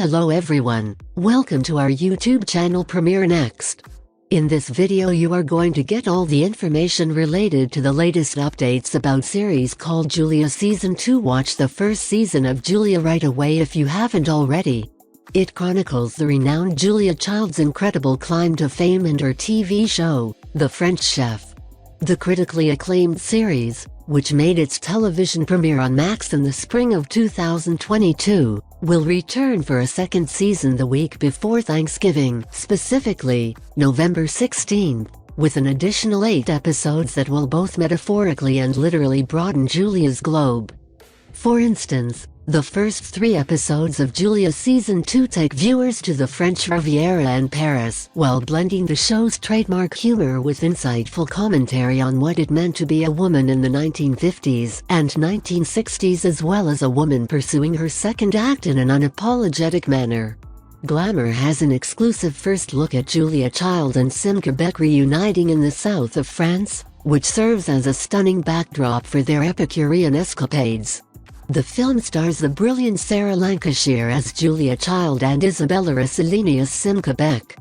Hello everyone, welcome to our YouTube channel Premiere Next. In this video you are going to get all the information related to the latest updates about series called Julia Season 2. Watch the first season of Julia right away if you haven't already. It chronicles the renowned Julia Child's incredible climb to fame and her TV show, The French Chef. The critically acclaimed series, which made its television premiere on Max in the spring of 2022, will return for a second season the week before Thanksgiving, specifically, November 16th, with an additional 8 episodes that will both metaphorically and literally broaden Julia's globe. For instance, the first 3 episodes of Julia Season 2 take viewers to the French Riviera and Paris, while blending the show's trademark humor with insightful commentary on what it meant to be a woman in the 1950s and 1960s, as well as a woman pursuing her second act in an unapologetic manner. Glamour has an exclusive first look at Julia Child and Sim Quebec reuniting in the south of France, which serves as a stunning backdrop for their Epicurean escapades. The film stars the brilliant Sarah Lancashire as Julia Child and Isabella Rossellini as Sim Quebec.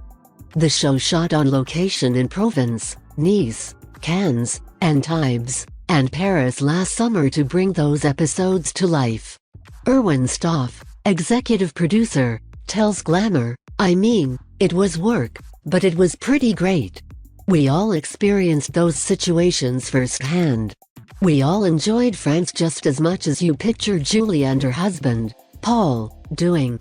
The show shot on location in Provence, Nice, Cannes, Antibes, and Paris last summer to bring those episodes to life. Erwin Stoff, executive producer, tells Glamour, "I mean, it was work, but it was pretty great. We all experienced those situations firsthand. We all enjoyed France just as much as you picture Julia and her husband, Paul, doing."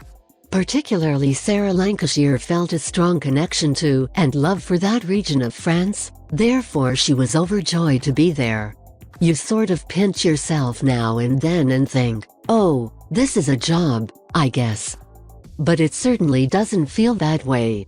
Particularly Sarah Lancashire felt a strong connection to and love for that region of France, therefore she was overjoyed to be there. You sort of pinch yourself now and then and think, oh, this is a job, I guess. But it certainly doesn't feel that way.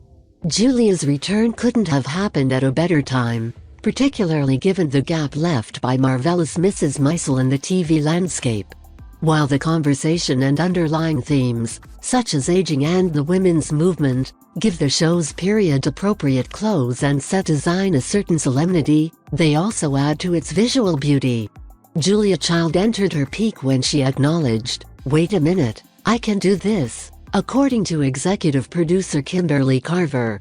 Julia's return couldn't have happened at a better time, particularly given the gap left by marvelous Mrs. Maisel in the TV landscape. While the conversation and underlying themes, such as aging and the women's movement, give the show's period-appropriate clothes and set design a certain solemnity, they also add to its visual beauty. Julia Child entered her peak when she acknowledged, "Wait a minute, I can do this," according to executive producer Kimberly Carver.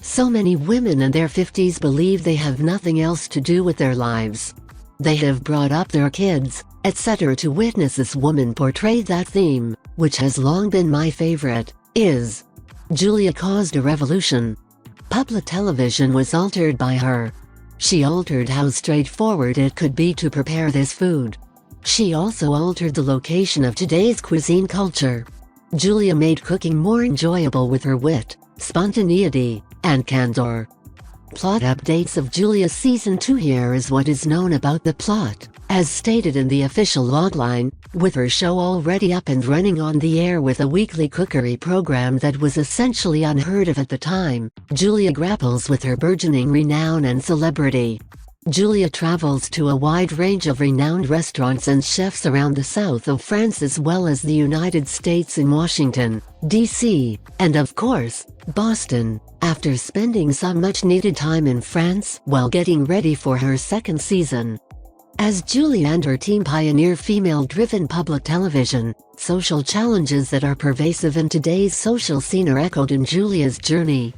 So many women in their 50s believe they have nothing else to do with their lives. They have brought up their kids, etc. To witness this woman portray that theme, which has long been my favorite, is Julia caused a revolution. Public television was altered by her. She altered how straightforward it could be to prepare this food. She also altered the location of today's cuisine culture. Julia made cooking more enjoyable with her wit, spontaneity, and candor. Plot updates of Julia Season 2. Here is what is known about the plot, as stated in the official logline, with her show already up and running on the air with a weekly cookery program that was essentially unheard of at the time. Julia grapples with her burgeoning renown and celebrity. Julia travels to a wide range of renowned restaurants and chefs around the south of France as well as the United States in Washington, D.C., and of course, Boston, after spending some much-needed time in France while getting ready for her second season. As Julia and her team pioneer female-driven public television, social challenges that are pervasive in today's social scene are echoed in Julia's journey.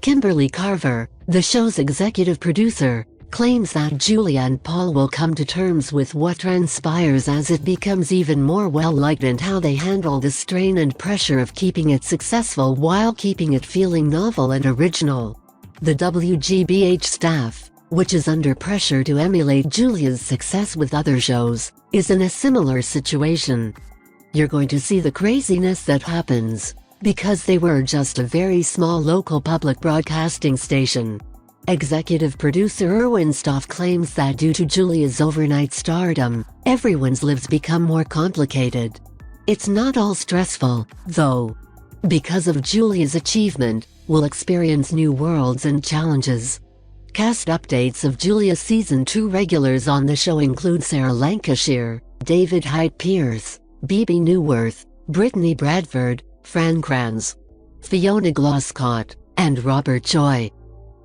Kimberly Carver, the show's executive producer, claims that Julia and Paul will come to terms with what transpires as it becomes even more well-liked and how they handle the strain and pressure of keeping it successful while keeping it feeling novel and original. The WGBH staff, which is under pressure to emulate Julia's success with other shows, is in a similar situation. You're going to see the craziness that happens, because they were just a very small local public broadcasting station. Executive producer Erwin Stoff claims that due to Julia's overnight stardom, everyone's lives become more complicated. It's not all stressful, though. Because of Julia's achievement, we'll experience new worlds and challenges. Cast updates of Julia Season 2 regulars on the show include Sarah Lancashire, David Hyde Pierce, Bebe Neuwirth, Brittany Bradford, Fran Kranz, Fiona Glascott, and Robert Joy.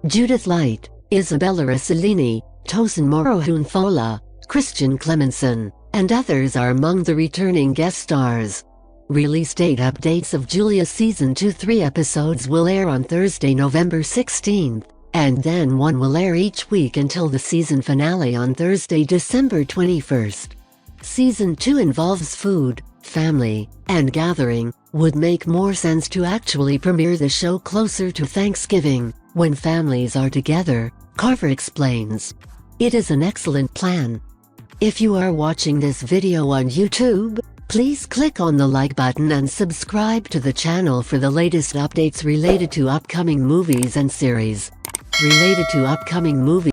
Judith Light, Isabella Rossellini, Tosin Morohunfola, Christian Clemenson, and others are among the returning guest stars. Release date updates of Julia Season 2 3 episodes will air on Thursday, November 16th, and then one will air each week until the season finale on Thursday, December 21st. Season 2 involves food, family, and gathering. Would make more sense to actually premiere the show closer to Thanksgiving, when families are together, Carver explains. It is an excellent plan. If you are watching this video on YouTube, please click on the like button and subscribe to the channel for the latest updates related to upcoming movies and series. Related to upcoming movies.